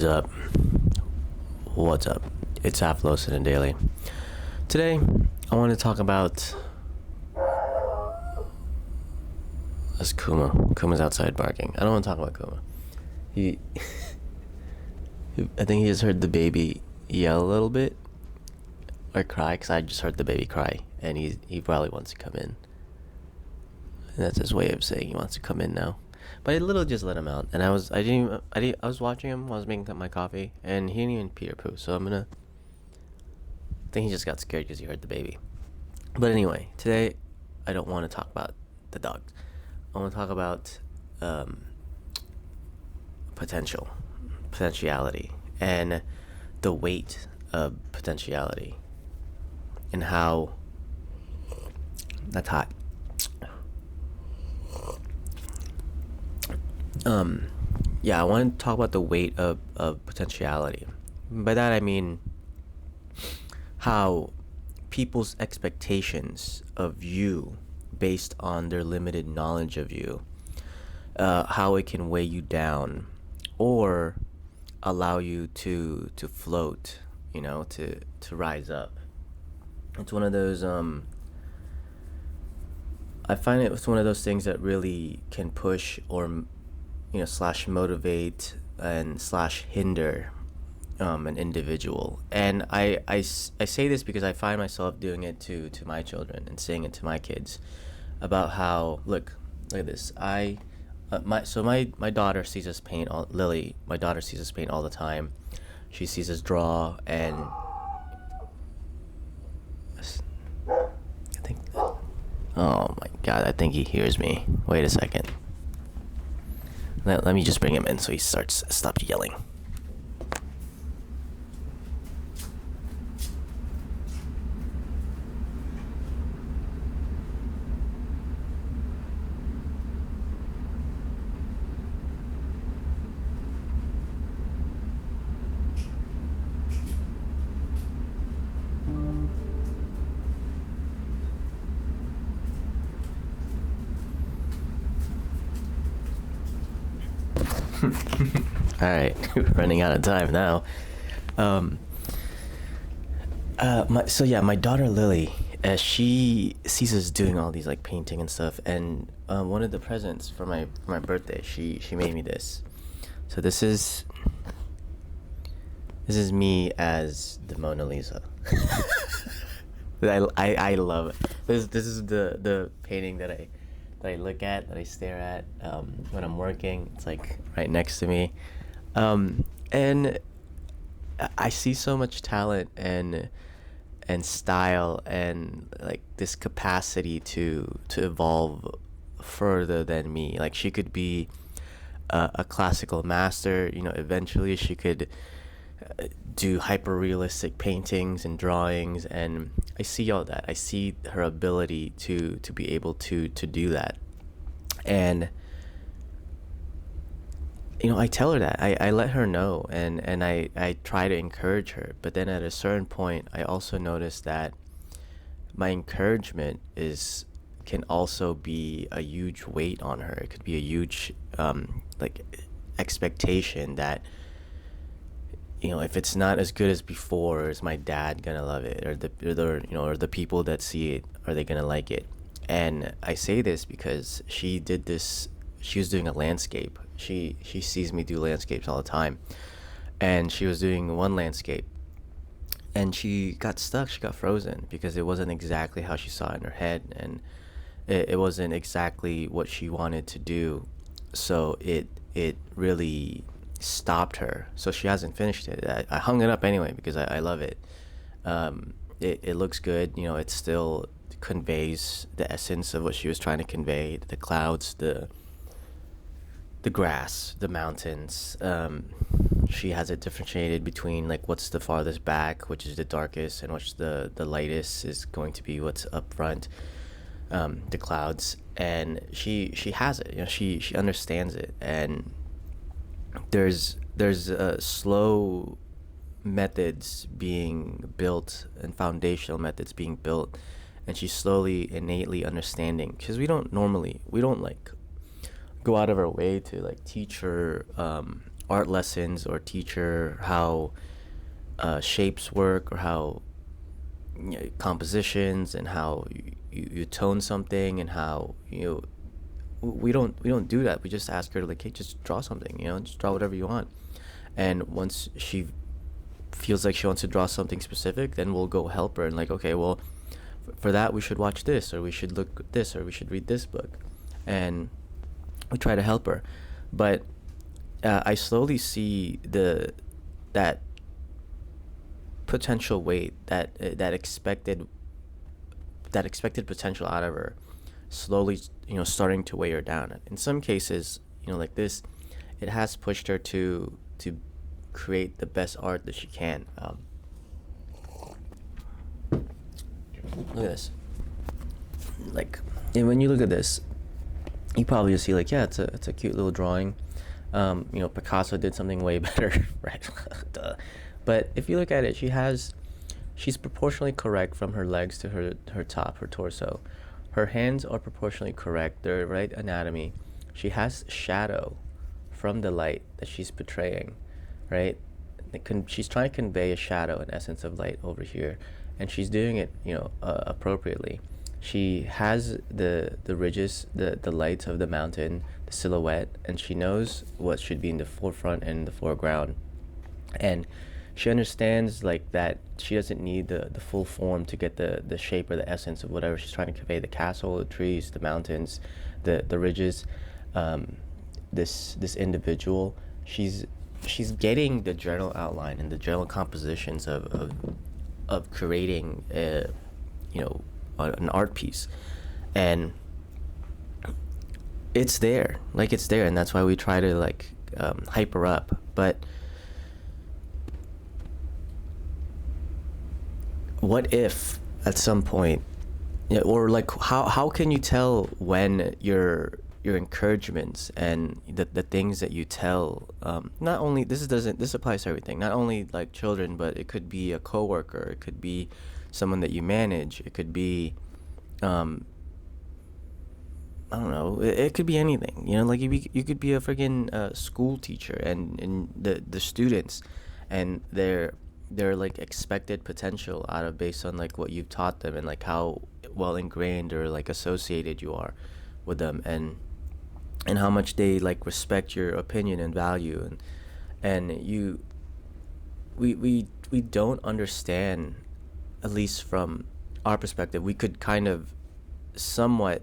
What's up? What's up? It's AFALOZ in a daily. Today, I want to talk about. That's Kuma. Kuma's outside barking. I don't want to talk about Kuma. He, I think he just heard the baby yell a little bit or cry, because I just heard the baby cry, and he probably wants to come in. And that's his way of saying he wants to come in now. But I literally just let him out, and I was watching him while I was making my coffee, and he didn't even pee or poo. So I think he just got scared because he heard the baby. But anyway, today I don't want to talk about the dog. I want to talk about potentiality, and the weight of potentiality, and how that's hot. I want to talk about the weight of potentiality. By that I mean how people's expectations of you based on their limited knowledge of you, how it can weigh you down or allow you to float, to rise up. It's one of those I find it's one of those things that really can push or slash motivate and slash hinder an individual. And I say this because I find myself doing it to my children and saying it to my kids about how, look at this. My daughter sees us paint Lily, my daughter sees us paint all the time. She sees us draw, and I think, oh my god, I think he hears me. Wait a second. Let me just bring him in so he stops yelling. All right, running out of time now. My daughter Lily, she sees us doing all these like painting and stuff, and one of the presents for my birthday, she made me this. So this is me as the Mona Lisa. I love it. This is the painting that I look at, that I stare at when I'm working. It's like right next to me, and I see so much talent and style and like this capacity to evolve further than me. Like she could be a classical master. Eventually she could do hyper realistic paintings and drawings, and I see all that. I see her ability to be able to do that. And I tell her that. I let her know, and I try to encourage her. But then at a certain point I also notice that my encouragement can also be a huge weight on her. It could be a huge like expectation that if it's not as good as before, is my dad gonna love it, or the people that see it, are they gonna like it? And I say this because she did this. She was doing a landscape. She sees me do landscapes all the time, and she was doing one landscape, and she got stuck. She got frozen because it wasn't exactly how she saw it in her head, and it wasn't exactly what she wanted to do. So it really stopped her. So she hasn't finished it. I hung it up anyway because I love it. It looks good. It still conveys the essence of what she was trying to convey: the clouds, the grass, the mountains. She has it differentiated between like what's the farthest back, which is the darkest, and what's the lightest is going to be what's up front, the clouds. And she has it. She understands it. And there's slow methods being built and foundational methods being built, and she's slowly innately understanding, because we don't like go out of our way to like teach her art lessons or teach her how shapes work, or how compositions, and how you tone something, and how we don't do that. We just ask her to, like, hey, just draw something, just draw whatever you want. And once she feels like she wants to draw something specific, then we'll go help her, and like, okay, well, for that we should watch this, or we should look at this, or we should read this book, and we try to help her. But I slowly see that potential weight, that expected potential out of her, slowly, starting to weigh her down. In some cases, like this, it has pushed her to create the best art that she can. Look at this. Like, and when you look at this, you probably just see, like, yeah, it's a cute little drawing. Picasso did something way better, right? Duh. But if you look at it, she's proportionally correct from her legs to her top, her torso. Her hands are proportionally correct. They're right anatomy. She has shadow from the light that she's portraying, right? She's trying to convey a shadow, an essence of light over here, and she's doing it, appropriately. She has the ridges, the lights of the mountain, the silhouette, and she knows what should be in the forefront and the foreground. And she understands, like, that she doesn't need the full form to get the shape or the essence of whatever she's trying to convey: the castle, the trees, the mountains, the ridges, this individual. She's getting the general outline and the general compositions of creating an art piece, and it's there, and that's why we try to, like, hype her up. But what if at some point, or like, how can you tell when your encouragements and the things that you tell, not only this applies to everything, not only like children, but it could be a coworker, it could be someone that you manage, it could be I don't know, it could be anything, like you could be a friggin' school teacher, and the students and their like expected potential out of, based on like what you've taught them, and like how well ingrained or like associated you are with them, and how much they like respect your opinion and value, and we don't understand, at least from our perspective. We could kind of somewhat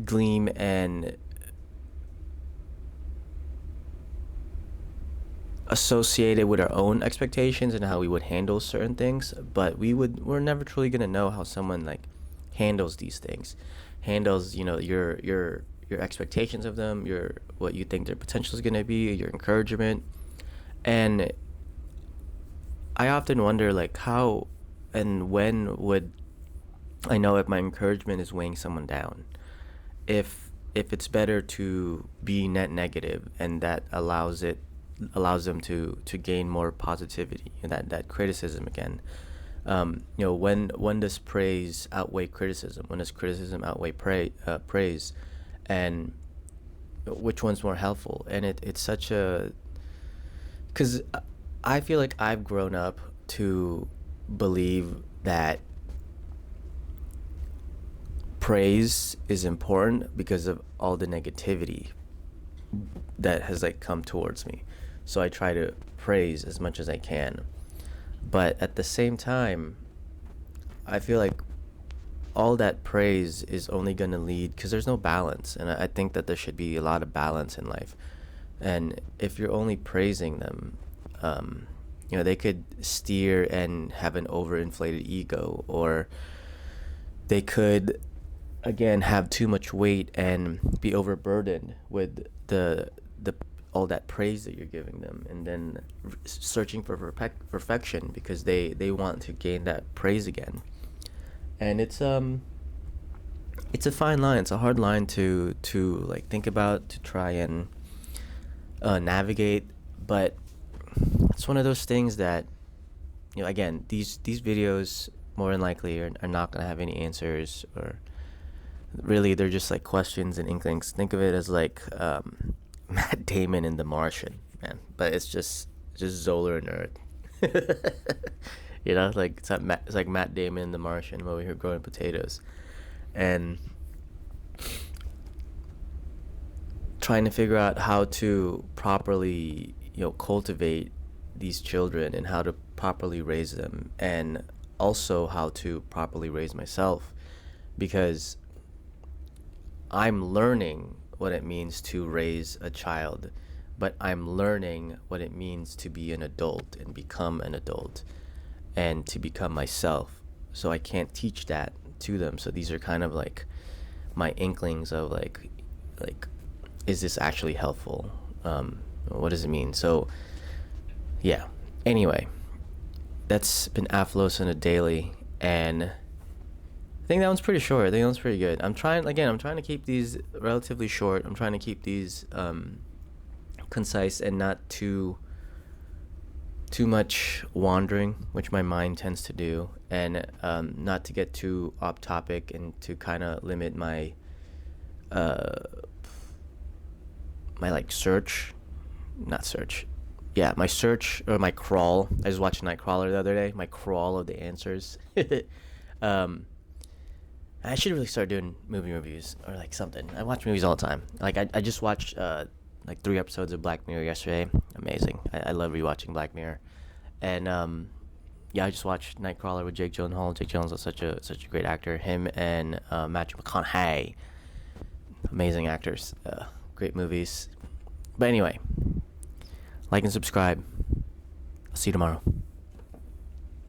gleam and associate it with our own expectations and how we would handle certain things, but we're never truly gonna know how someone like handles these things, handles your expectations of them, what you think their potential is gonna be, your encouragement. And I often wonder, like, how and when would I know if my encouragement is weighing someone down, if it's better to be net negative, and that allows them to gain more positivity, and that criticism again. When does praise outweigh criticism? When does criticism outweigh praise? And which one's more helpful? And it's such a, because I feel like I've grown up to believe that praise is important because of all the negativity that has like come towards me. So I try to praise as much as I can. But at the same time, I feel like all that praise is only going to lead, because there's no balance. And I think that there should be a lot of balance in life. And if you're only praising them, they could steer and have an overinflated ego, or they could, again, have too much weight and be overburdened with the all that praise that you're giving them, and then searching for perfection because they want to gain that praise again. And it's a fine line. It's a hard line to like think about, to try and navigate. But it's one of those things that, again, these videos more than likely are not going to have any answers, or really they're just like questions and inklings. Think of it as like Matt Damon in The Martian, man. But it's just Zoller and Earth. Like it's like Matt Damon in The Martian over here growing potatoes, and trying to figure out how to properly, cultivate these children and how to properly raise them, and also how to properly raise myself, because I'm learning what it means to raise a child, but I'm learning what it means to be an adult and become an adult and to become myself. So I can't teach that to them. So these are kind of like my inklings of like is this actually helpful? What does it mean? So yeah. Anyway, that's been AFALOZ in a daily, and I think that one's pretty short. I think that one's pretty good. I'm trying to keep these relatively short. I'm trying to keep these concise and not too much wandering, which my mind tends to do, and not to get too off topic, and to kind of limit my my search, or my crawl. I just watched Nightcrawler the other day. My crawl of the answers. I should really start doing movie reviews or like something. I watch movies all the time. Like I just watched like 3 episodes of Black Mirror yesterday. Amazing. I love rewatching Black Mirror. And yeah, I just watched Nightcrawler with Jake Gyllenhaal. Jake Gyllenhaal is such a great actor. Him and Matthew McConaughey, amazing actors. Great movies. But anyway, like and subscribe. I'll see you tomorrow.